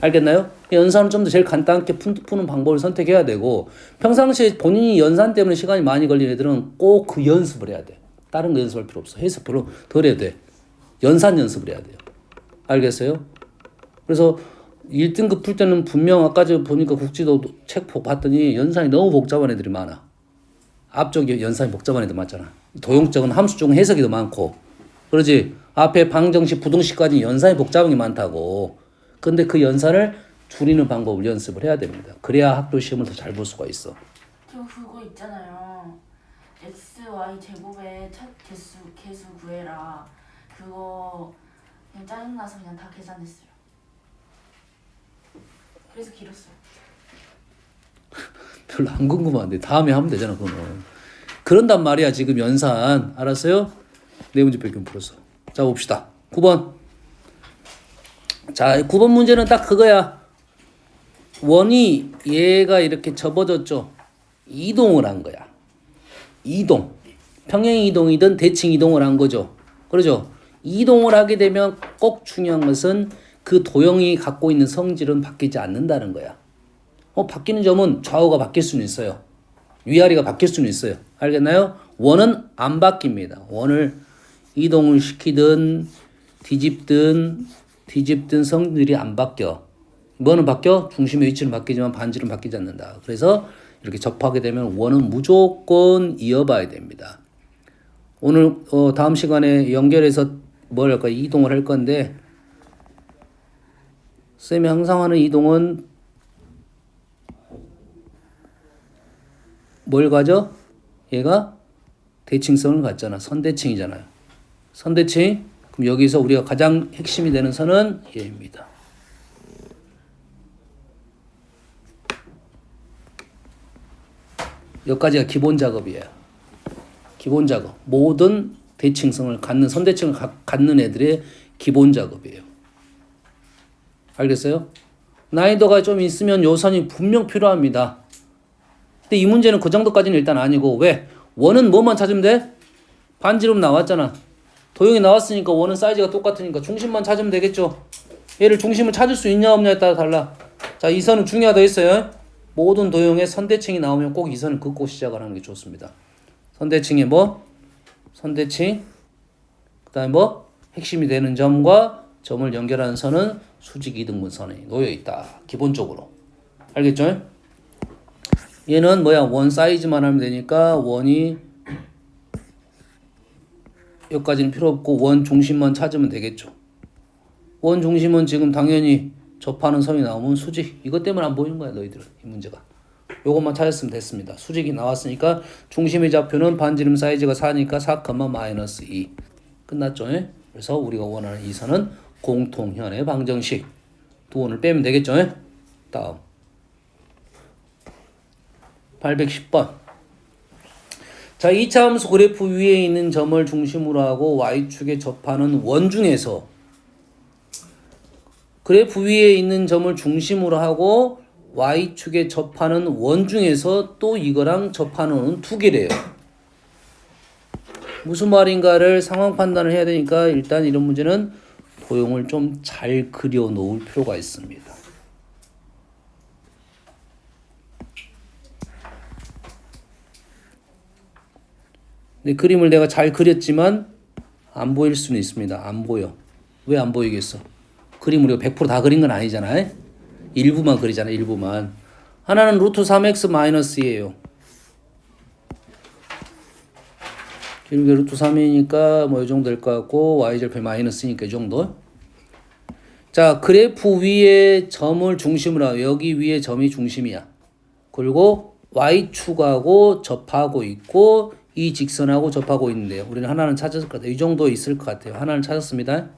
알겠나요? 연산은 좀 더 제일 간단하게 푸는 방법을 선택해야 되고 평상시에 본인이 연산 때문에 시간이 많이 걸리는 애들은 꼭 그 연습을 해야 돼. 다른 거 연습할 필요 없어. 해석 별로 덜 해야 돼. 연산 연습을 해야 돼요. 알겠어요? 그래서 1등급 풀 때는 분명 아까 저 보니까 국지도 책 봤더니 연산이 너무 복잡한 애들이 많아. 앞쪽에 연산이 복잡한 애들 많잖아. 도형 쪽은 함수 쪽은 해석이 더 많고. 그러지? 앞에 방정식, 부등식까지 연산이 복잡한 게 많다고. 근데 그 연산을 줄이는 방법을 연습을 해야 됩니다. 그래야 학교 시험을 더 잘 볼 수가 있어. 저 그거 있잖아요. XY 제곱의 첫 개수 구해라. 그거 그냥 짜증나서 그냥 다 계산했어요. 그래서 길었어요. 별로 안 궁금한데 다음에 하면 되잖아 그거는. 그런단 말이야 지금 연산. 알았어요? 네 문제 몇 개 풀었어. 자 봅시다. 9번. 자 9번 문제는 딱 그거야. 원이 얘가 이렇게 접어졌죠. 이동을 한 거야. 이동. 평행 이동이든 대칭 이동을 한 거죠. 그러죠? 이동을 하게 되면 꼭 중요한 것은 그 도형이 갖고 있는 성질은 바뀌지 않는다는 거야. 바뀌는 점은 좌우가 바뀔 수는 있어요. 위아래가 바뀔 수는 있어요. 알겠나요? 원은 안 바뀝니다. 원을 이동을 시키든 뒤집든 성질이 안 바뀌어. 뭐는 바뀌어? 중심의 위치는 바뀌지만 반지는 바뀌지 않는다. 그래서 이렇게 접하게 되면 원은 무조건 이어봐야 됩니다. 오늘 다음 시간에 연결해서 뭘 할까? 이동을 할 건데 쌤이 항상 하는 이동은 뭘 가져? 얘가 대칭성을 갖잖아. 선대칭이잖아요. 선대칭. 그럼 여기서 우리가 가장 핵심이 되는 선은 얘입니다. 여기까지가 기본 작업이에요. 기본 작업. 모든 대칭성을 갖는 선대칭을 갖는 애들의 기본 작업이에요. 알겠어요? 난이도가 좀 있으면 요 선이 분명 필요합니다. 근데 이 문제는 그 정도까지는 일단 아니고 왜? 원은 뭐만 찾으면 돼? 반지름 나왔잖아. 도형이 나왔으니까 원은 사이즈가 똑같으니까 중심만 찾으면 되겠죠. 얘를 중심을 찾을 수 있냐 없냐에 따라 달라. 자, 이 선은 중요하다 했어요. 모든 도형에 선대칭이 나오면 꼭 이 선을 긋고 시작을 하는 게 좋습니다. 선대칭이 뭐? 선대칭. 그 다음에 뭐? 핵심이 되는 점과 점을 연결하는 선은 수직 이등분선에 놓여 있다. 기본적으로. 알겠죠? 얘는 뭐야? 원 사이즈만 하면 되니까 원이 여기까지는 필요 없고 원 중심만 찾으면 되겠죠. 원 중심은 지금 당연히 접하는 선이 나오면 수직. 이것 때문에 안 보이는 거야 너희들은. 이 문제가. 요것만 찾았으면 됐습니다. 수직이 나왔으니까 중심의 좌표는 반지름 사이즈가 4니까 4,-2 끝났죠. 그래서 우리가 원하는 이 선은 공통현의 방정식. 두 원을 빼면 되겠죠. 다음 810번. 자, 2차 함수 그래프 위에 있는 점을 중심으로 하고 y축에 접하는 원 중에서 그래프 위에 있는 점을 중심으로 하고 y축에 접하는 원 중에서 또 이거랑 접하는 원은 두 개래요. 무슨 말인가를 상황 판단을 해야 되니까 일단 이런 문제는 도형을 좀 잘 그려 놓을 필요가 있습니다. 근데 그림을 내가 잘 그렸지만 안 보일 수는 있습니다. 안 보여. 왜 안 보이겠어? 그림 우리가 100% 다 그린 건 아니잖아요. 일부만 그리잖아요. 일부만. 하나는 루트 3x 마이너스예요. 길게 루트 3이니까 뭐 이 정도 될 것 같고 y절편 마이너스니까 이 정도. 자, 그래프 위에 점을 중심으로 하고 여기 위에 점이 중심이야. 그리고 y축하고 접하고 있고 이 직선하고 접하고 있는데요. 우리는 하나는 찾았을 것 같아요. 이 정도 있을 것 같아요. 하나는 찾았습니다.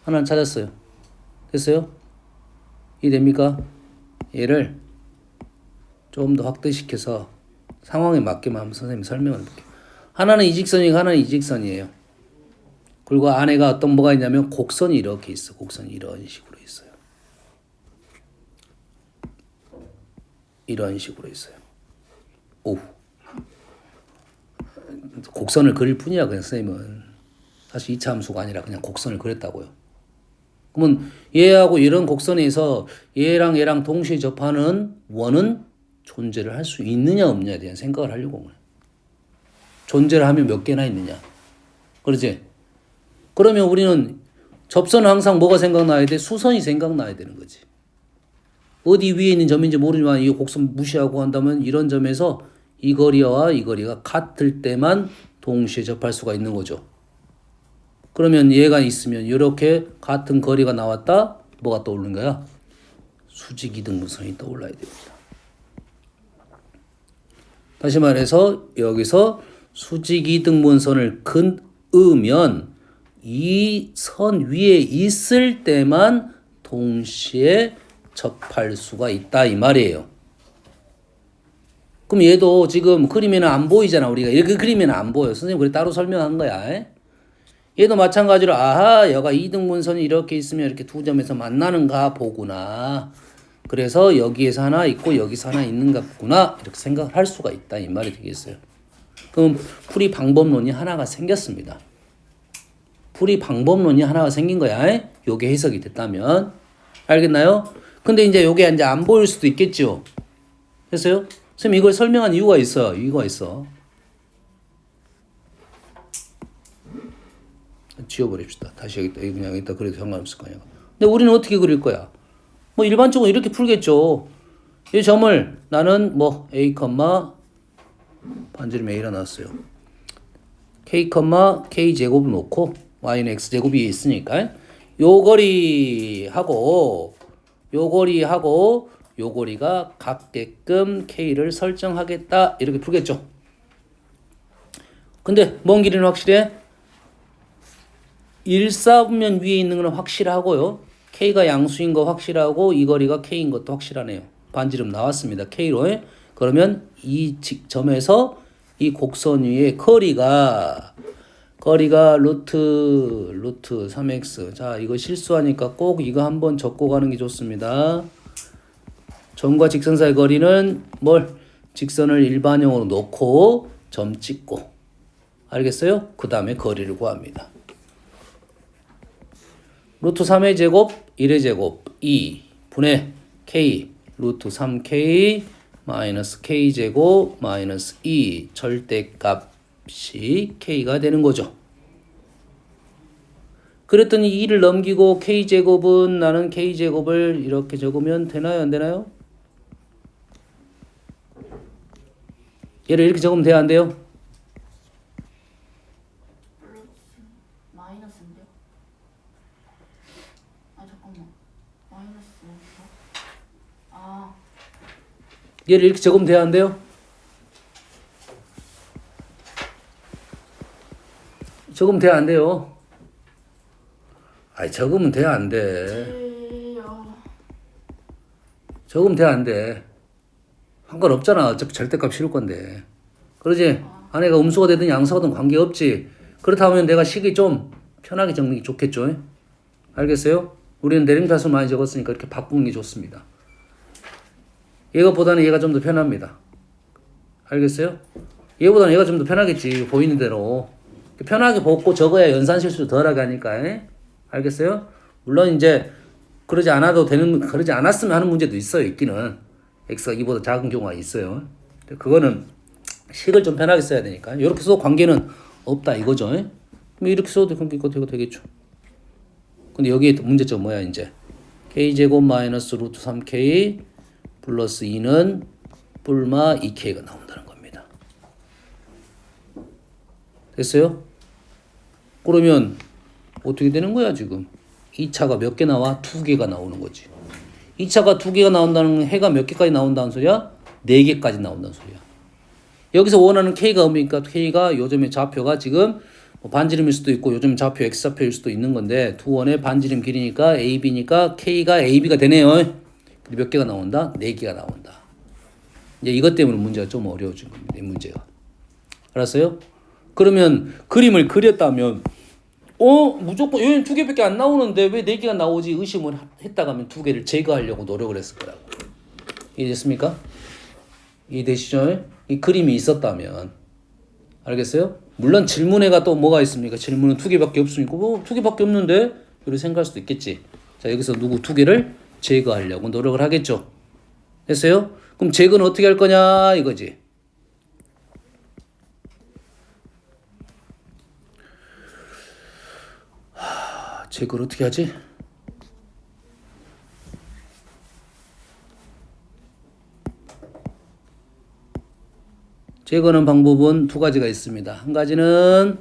하나는 찾았어요. 됐어요? 이해됩니까? 얘를 좀 더 확대시켜서 상황에 맞게만 한번 선생님이 설명을 해볼게요. 하나는 이 직선이고 하나는 이 직선이에요. 그리고 안에가 어떤 뭐가 있냐면 곡선이 이렇게 있어. 곡선이 이런 식으로 있어요. 이런 식으로 있어요. 오. 곡선을 그릴 뿐이야. 그냥 선생님은. 사실 2차 함수가 아니라 그냥 곡선을 그렸다고요. 그러면 얘하고 이런 곡선에서 얘랑 얘랑 동시에 접하는 원은 존재를 할 수 있느냐 없느냐에 대한 생각을 하려고 한 거예요. 존재를 하면 몇 개나 있느냐. 그러지? 그러면 우리는 접선은 항상 뭐가 생각나야 돼? 수선이 생각나야 되는 거지. 어디 위에 있는 점인지 모르지만 이 곡선 무시하고 한다면 이런 점에서 이 거리와 이 거리가 같을 때만 동시에 접할 수가 있는 거죠. 그러면 얘가 있으면 이렇게 같은 거리가 나왔다. 뭐가 떠오르는 거야? 수직 이등분선이 떠올라야 됩니다. 다시 말해서 여기서 수직 이등분선을 그으면 이 선 위에 있을 때만 동시에 접할 수가 있다 이 말이에요. 그럼 얘도 지금 그림에는 안 보이잖아. 우리가 이렇게 그림에는 안 보여. 선생님 그래 따로 설명한 거야. 얘도 마찬가지로 아하 여가 이등분선이 이렇게 있으면 이렇게 두 점에서 만나는가 보구나. 그래서 여기에서 하나 있고 여기서 하나 있는가 보구나. 이렇게 생각을 할 수가 있다 이 말이 되겠어요. 그럼 풀이 방법론이 하나가 생겼습니다. 풀이 방법론이 하나가 생긴 거야. 요게 해석이 됐다면. 알겠나요? 근데 이제 요게 이제 안 보일 수도 있겠죠. 됐어요? 선생님 이걸 설명한 이유가 있어. 이유가 있어. 지워버립시다. 다시 여기다 그냥 여기다 그래도 상관없을 거냐. 근데 우리는 어떻게 그릴 거야? 뭐 일반적으로 이렇게 풀겠죠. 이 점을 나는 뭐 a, 반지름 a라 놨어요. k, k 제곱을 놓고 y는 x 제곱이 있으니까 요 거리하고 요 거리하고 요 거리가 같게끔 k를 설정하겠다 이렇게 풀겠죠. 근데 먼 길이는 확실해? 1사분면 위에 있는 건 확실하고요. K가 양수인 거 확실하고 이 거리가 K인 것도 확실하네요. 반지름 나왔습니다. K로. 그러면 이 점에서 이 곡선 위에 거리가 루트 3x. 자, 이거 실수하니까 꼭 이거 한번 적고 가는 게 좋습니다. 점과 직선 사이 거리는 직선을 일반형으로 놓고 점 찍고. 알겠어요? 그 다음에 거리를 구합니다. 루트 3의 제곱, 1의 제곱, 2 분의 k, 루트 3k 마이너스 k 제곱 마이너스 2 절대값이 k가 되는 거죠. 그랬더니 2를 넘기고 k 제곱은 나는 k 제곱을 이렇게 적으면 되나요? 안 되나요? 얘를 이렇게 적으면 돼요? 안 돼요? 마이너스인데요? 아 잠깐만. 마이너스. 아 얘를 이렇게 적으면 돼요? 안 돼요? 적으면 돼요? 안 돼요? 아니 적으면 돼요? 안 돼? 적으면 돼요? 안 돼? 상관없잖아. 어차피 절대값 실을 건데. 그러지? 안에가 음수가 되든 양수가 되든 관계없지. 그렇다면 내가 식이 좀 편하게 적는 게 좋겠죠? 알겠어요? 우리는 내림차수 많이 적었으니까 이렇게 바꾸는 게 좋습니다. 얘가보다는 얘가 좀 더 편합니다. 알겠어요? 얘보다는 얘가 좀 더 편하겠지. 보이는 대로. 편하게 벗고 적어야 연산 실수도 덜하게 하니까. 알겠어요? 물론 이제 그러지 않았으면 하는 문제도 있어요. 있기는. x가 2보다 작은 경우가 있어요. 그거는 식을 좀 편하게 써야 되니까. 이렇게 써도 관계는 없다 이거죠. 이렇게 써도 관계가 되겠죠. 근데 여기에 문제점 뭐야 이제. k제곱 마이너스 루트 3k 플러스 2는 뿔마 2k가 나온다는 겁니다. 됐어요? 그러면 어떻게 되는 거야 지금? 2차가 몇 개 나와? 2개가 나오는 거지. 2차가 2개가 나온다는 건 해가 몇 개까지 나온다는 소리야? 4개까지 나온다는 소리야. 여기서 원하는 K가 뭡니까? K가 요즘의 좌표가 지금 반지름일 수도 있고 요즘 좌표 X좌표일 수도 있는 건데 두 원의 반지름 길이니까 AB니까 K가 AB가 되네요. 몇 개가 나온다? 4개가 나온다. 이제 이것 때문에 문제가 좀 어려워진 겁니다. 이 문제가. 알았어요? 그러면 그림을 그렸다면 무조건 여기는 2개밖에 안 나오는데 왜 4개가 나오지 의심을 했다가 하면 2개를 제거하려고 노력을 했을 거라고. 이해됐습니까? 이해되시죠? 이 그림이 있었다면. 알겠어요? 물론 질문에가 또 뭐가 있습니까? 질문은 2개밖에 없으니까 2개밖에 없는데? 이렇게 생각할 수도 있겠지. 자, 여기서 누구 2개를 제거하려고 노력을 하겠죠. 됐어요? 그럼 제거는 어떻게 할 거냐 이거지. 제거를 어떻게 하지? 제거하는 방법은 두 가지가 있습니다. 한 가지는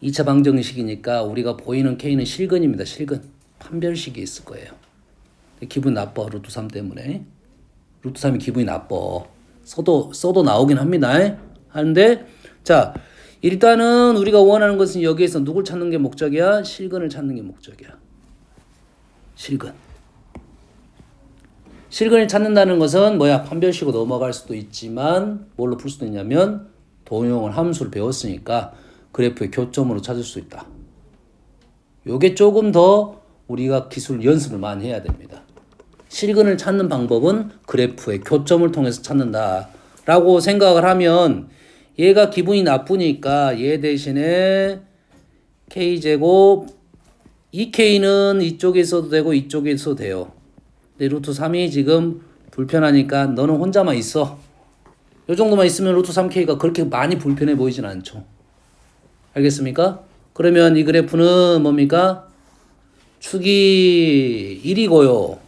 2차 방정식이니까 우리가 보이는 K는 실근입니다. 실근. 판별식이 있을 거예요. 기분 나빠. 루트 3 때문에. 루트 3이 기분이 나빠. 써도 나오긴 합니다. 하는데 자 일단은 우리가 원하는 것은 여기에서 누굴 찾는 게 목적이야? 실근을 찾는 게 목적이야. 실근. 실근을 찾는다는 것은 뭐야? 판별식으로 넘어갈 수도 있지만 뭘로 풀 수도 있냐면 도형을 함수를 배웠으니까 그래프의 교점으로 찾을 수 있다. 요게 조금 더 우리가 기술 연습을 많이 해야 됩니다. 실근을 찾는 방법은 그래프의 교점을 통해서 찾는다라고 생각을 하면 얘가 기분이 나쁘니까 얘 대신에 k제곱 2k는 이쪽에 있어도 되고 이쪽에 있어도 돼요. 근데 루트 3이 지금 불편하니까 너는 혼자만 있어. 요 정도만 있으면 루트 3k가 그렇게 많이 불편해 보이진 않죠. 알겠습니까? 그러면 이 그래프는 뭡니까? 축이 1이고요.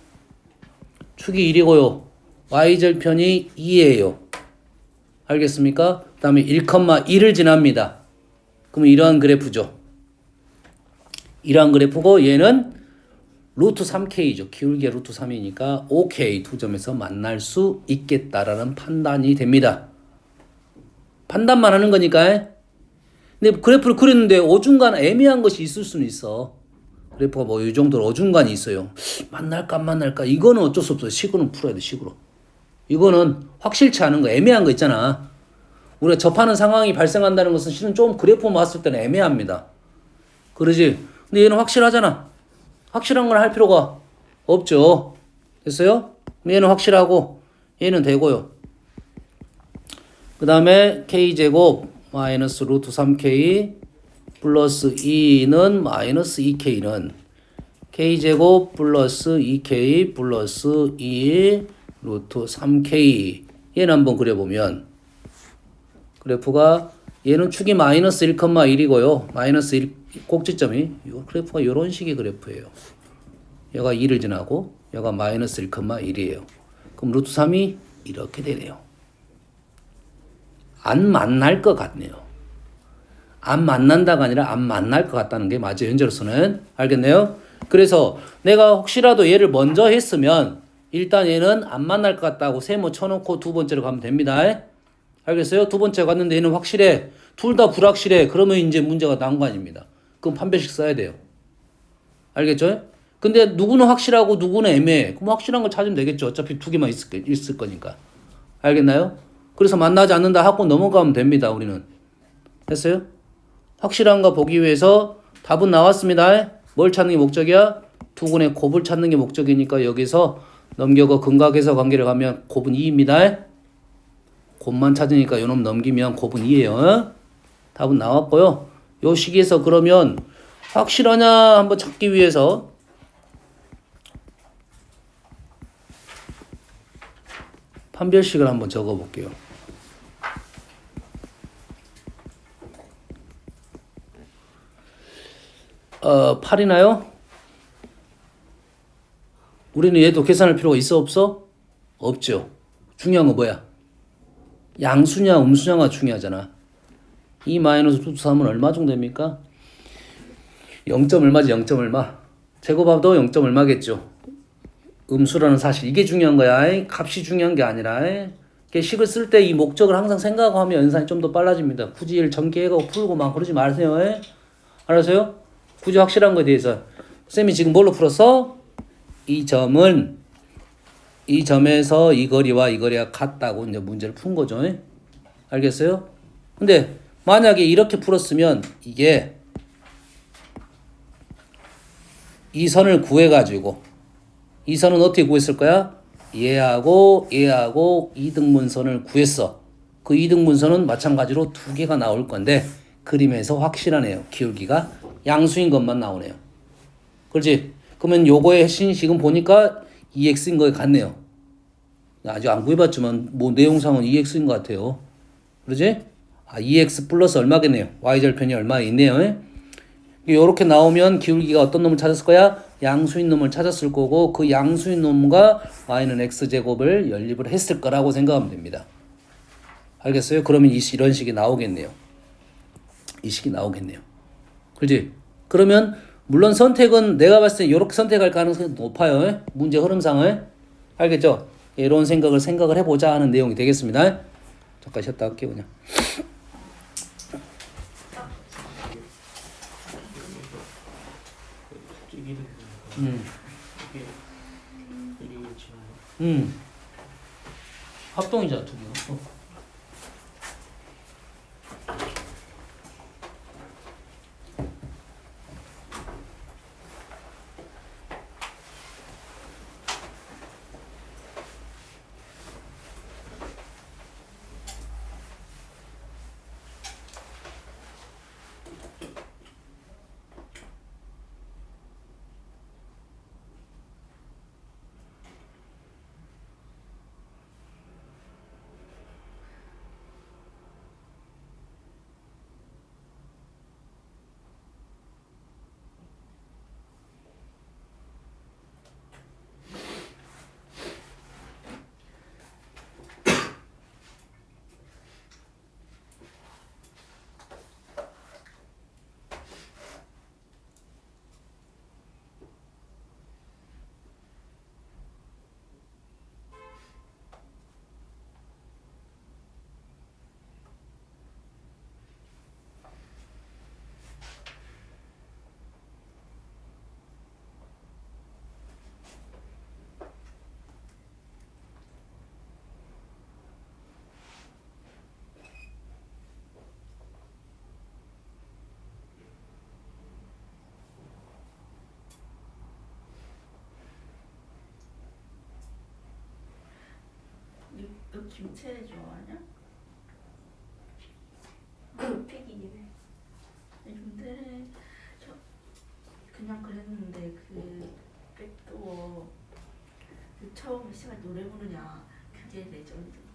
축이 1이고요. y절편이 2예요. 알겠습니까? 그 다음에 1,1을 지납니다. 그럼 이러한 그래프죠. 이러한 그래프고 얘는 루트 3K죠. 기울기가 루트 3이니까 OK 두 점에서 만날 수 있겠다라는 판단이 됩니다. 판단만 하는 거니까 근데 그래프를 그렸는데 어중간 애매한 것이 있을 수는 있어. 그래프가 뭐 이 정도로 어중간이 있어요. 만날까 안 만날까 이거는 어쩔 수 없어. 식으로 풀어야 돼. 식으로. 이거는 확실치 않은 거 애매한 거 있잖아. 우리가 접하는 상황이 발생한다는 것은 실은 좀 그래프만 봤을 때는 애매합니다. 그러지? 근데 얘는 확실하잖아. 확실한 건 할 필요가 없죠. 됐어요? 얘는 확실하고 얘는 되고요. 그 다음에 k제곱 마이너스 루트 3k 플러스 2는 마이너스 2k는 k제곱 플러스 2k 플러스 2 루트 3k 얘는 한번 그려보면 그래프가 얘는 축이 마이너스 1,1이고요. 마이너스 1 꼭지점이 이 그래프가 이런 식의 그래프예요. 얘가 2를 지나고 얘가 마이너스 1,1이에요. 그럼 루트 3이 이렇게 되네요. 안 만날 것 같네요. 안 만난다가 아니라 안 만날 것 같다는 게 맞아요. 현재로서는. 알겠네요? 그래서 내가 혹시라도 얘를 먼저 했으면 일단 얘는 안 만날 것 같다고 세모 쳐놓고 두 번째로 가면 됩니다. 알겠어요? 두 번째 갔는데 얘는 확실해. 둘 다 불확실해. 그러면 이제 문제가 나온 거 아닙니다. 그럼 판별식 써야 돼요. 알겠죠? 근데 누구는 확실하고 누구는 애매해. 그럼 확실한 걸 찾으면 되겠죠. 어차피 두 개만 있을 거니까. 알겠나요? 그래서 만나지 않는다 하고 넘어가면 됩니다. 우리는. 됐어요? 확실한 거 보기 위해서 답은 나왔습니다. 뭘 찾는 게 목적이야? 두근의 곱을 찾는 게 목적이니까 여기서 넘겨고 근각에서 관계를 가면 곱은 2입니다. 곱만 찾으니까 요놈 넘기면 곱은 2예요. 답은 나왔고요. 요 시기에서 그러면 확실하냐 한번 찾기 위해서 판별식을 한번 적어 볼게요. 어, 8이나요? 우리는 얘도 계산할 필요가 있어 없어? 없죠. 중요한 건 뭐야? 양수냐 음수냐가 중요하잖아. 2 마이너스 루트 3은 얼마 정도 됩니까? 0. 얼마지 0. 얼마. 제곱합도 0. 얼마겠죠. 음수라는 사실 이게 중요한 거야. 값이 중요한 게 아니라. 식을 쓸 때 이 목적을 항상 생각하면 연산이 좀 더 빨라집니다. 굳이 얘를 전개해가고 풀고 막 그러지 마세요. 알았어요? 굳이 확실한 거에 대해서. 쌤이 지금 뭘로 풀었어? 이 점은 이 점에서 이 거리와 이 거리가 같다고 이제 문제를 푼 거죠. 알겠어요? 근데 만약에 이렇게 풀었으면 이게 이 선을 구해가지고 이 선은 어떻게 구했을 거야? 얘하고 얘하고 이등분선을 구했어. 그 이등분선은 마찬가지로 두 개가 나올 건데 그림에서 확실하네요. 기울기가 양수인 것만 나오네요. 그렇지? 그러면 요거의 신식은 보니까 2x인 것 같네요. 아직 안 구해봤지만 뭐 내용상은 2x인 것 같아요. 그러지? 아, 2x 플러스 얼마겠네요. y절편이 얼마 있네요. 이렇게 나오면 기울기가 어떤 놈을 찾았을 거야? 양수인 놈을 찾았을 거고 그 양수인 놈과 y는 x제곱을 연립을 했을 거라고 생각하면 됩니다. 알겠어요? 그러면 이런 식이 나오겠네요. 이 식이 나오겠네요. 그렇지? 그러면 물론 선택은 내가 봤을 때 이렇게 선택할 가능성이 높아요. 문제 흐름상을. 알겠죠? 이런 생각을 해보자 하는 내용이 되겠습니다. 잠깐 쉬었다 할게요 그냥. 합동이잖아 두 개. 김채 좋아하냐? 픽이긴 해. 근데 저 그냥 그랬는데 그 백도어 그 처음 시간 노래 부르냐 그게 레전드.